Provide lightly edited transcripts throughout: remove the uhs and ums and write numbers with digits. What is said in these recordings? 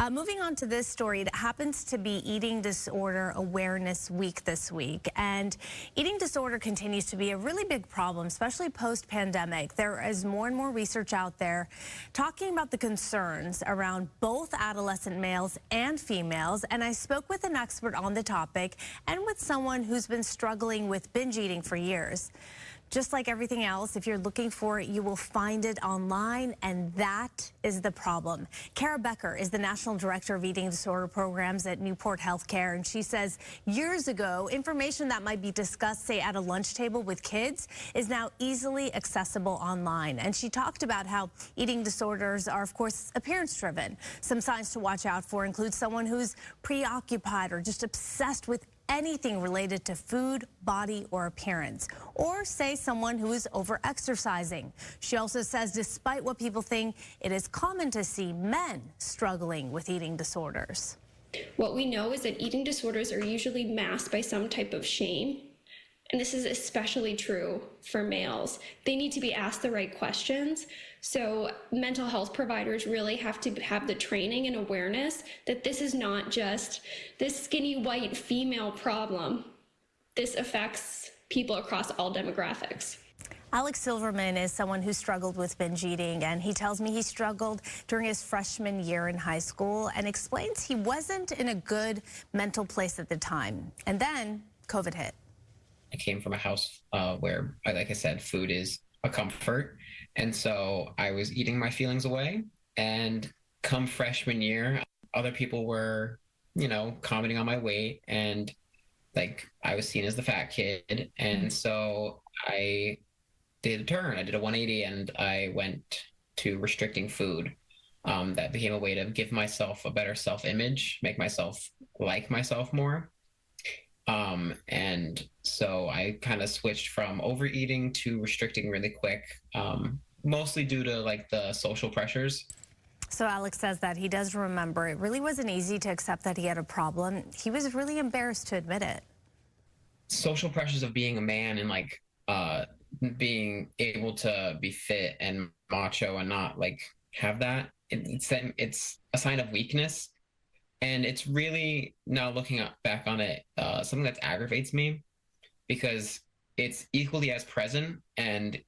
Moving on to this story, it happens to be Eating Disorder Awareness Week this week. And eating disorder continues to be a really big problem, especially post-pandemic. There is more and more research out there talking about the concerns around both adolescent males and females. And I spoke with an expert on the topic and with someone who's been struggling with binge eating for years. Just like everything else, if you're looking for it, you will find it online, and that is the problem. Kara Becker is the National Director of Eating Disorder Programs at Newport Healthcare, and she says years ago, information that might be discussed, say, at a lunch table with kids is now easily accessible online. And she talked about how eating disorders are, of course, appearance-driven. Some signs to watch out for include someone who's preoccupied or just obsessed with anything related to food, body, or appearance, or say someone who is over-exercising. She also says despite what people think, it is common to see men struggling with eating disorders. What we know is that eating disorders are usually masked by some type of shame. And this is especially true for males. They need to be asked the right questions. So mental health providers really have to have the training and awareness that this is not just this skinny white female problem. This affects people across all demographics. Alex Silverman is someone who struggled with binge eating, and he tells me he struggled during his freshman year in high school and explains he wasn't in a good mental place at the time. And then COVID hit. I came from a house where, like I said, food is a comfort. And so I was eating my feelings away. And come freshman year, other people were, commenting on my weight. And like I was seen as the fat kid. And so I did a turn. I did a 180 and I went to restricting food. That became a way to give myself a better self-image, make myself like myself more. And so I kind of switched from overeating to restricting really quick, mostly due to like the social pressures. So Alex says that he does remember it really wasn't easy to accept that he had a problem. He was really embarrassed to admit it. Social pressures of being a man and like being able to be fit and macho and not like have that, it's a sign of weakness. And it's really, now looking back on it, something that aggravates me because it's equally as present, and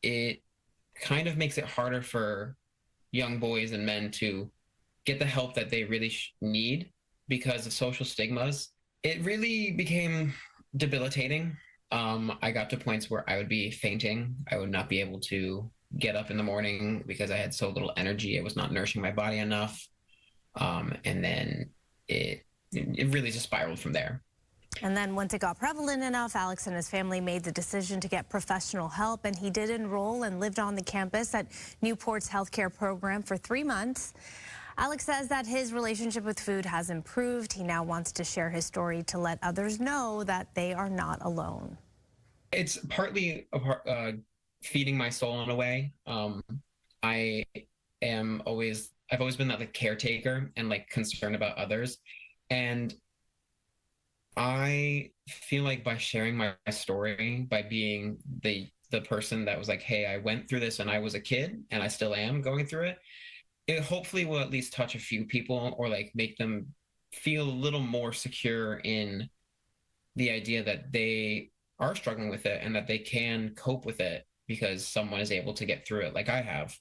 it kind of makes it harder for young boys and men to get the help that they really need because of social stigmas. It really became debilitating. I got to points where I would be fainting. I would not be able to get up in the morning because I had so little energy. I was not nourishing my body enough. And then it really just spiraled from there. And then once it got prevalent enough, Alex and his family made the decision to get professional help, and he did enroll and lived on the campus at Newport's healthcare program for 3 months. Alex says that his relationship with food has improved. He now wants to share his story to let others know that they are not alone. It's partly feeding my soul in a way. I've always been that like caretaker and like concerned about others. And I feel like by sharing my story, by being the person that was like, hey, I went through this and I was a kid and I still am going through it, it hopefully will at least touch a few people or like make them feel a little more secure in the idea that they are struggling with it and that they can cope with it because someone is able to get through it like I have.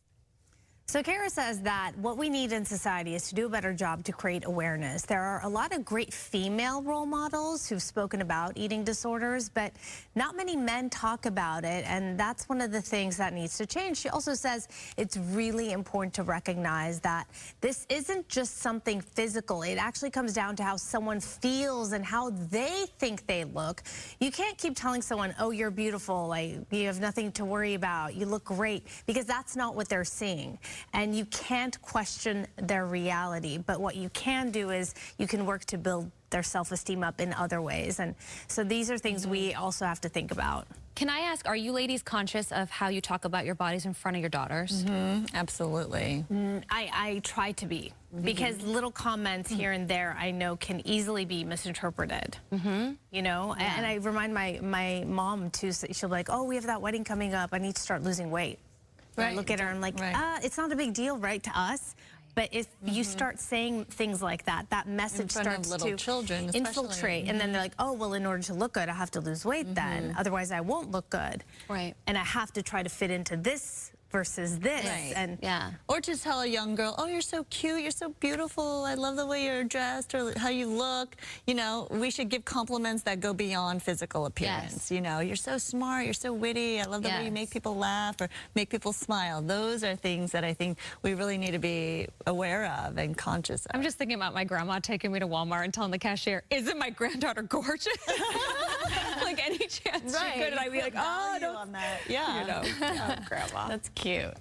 So Kara says that what we need in society is to do a better job to create awareness. There are a lot of great female role models who've spoken about eating disorders, but not many men talk about it, and that's one of the things that needs to change. She also says it's really important to recognize that this isn't just something physical. It actually comes down to how someone feels and how they think they look. You can't keep telling someone, oh, you're beautiful, like, you have nothing to worry about, you look great, because that's not what they're seeing. And you can't question their reality, but what you can do is you can work to build their self-esteem up in other ways. And so these are things we also have to think about. Can I ask, are you ladies conscious of how you talk about your bodies in front of your daughters? Absolutely. I try to be, because little comments here and there I know can easily be misinterpreted. You know, and I remind my mom too, she'll be like, oh, we have that wedding coming up, I need to start losing weight. Right. I look at her and I'm like, it's not a big deal, right, to us? But if you start saying things like that, that message starts little to children, infiltrate. And then they're like, oh, well, in order to look good, I have to lose weight then. Otherwise, I won't look good. Right. And I have to try to fit into this versus this. Right. And Yeah. Or to tell a young girl, oh, you're so cute, you're so beautiful, I love the way you're dressed or how you look. You know, we should give compliments that go beyond physical appearance. Yes. You know, you're so smart, you're so witty, I love the way you make people laugh or make people smile. Those are things that I think we really need to be aware of and conscious of. I'm just thinking about my grandma taking me to Walmart and telling the cashier, isn't my granddaughter gorgeous? Like any chance she could, and I'd be like, oh, don't on that. Yeah. You know, grandma. that's cute.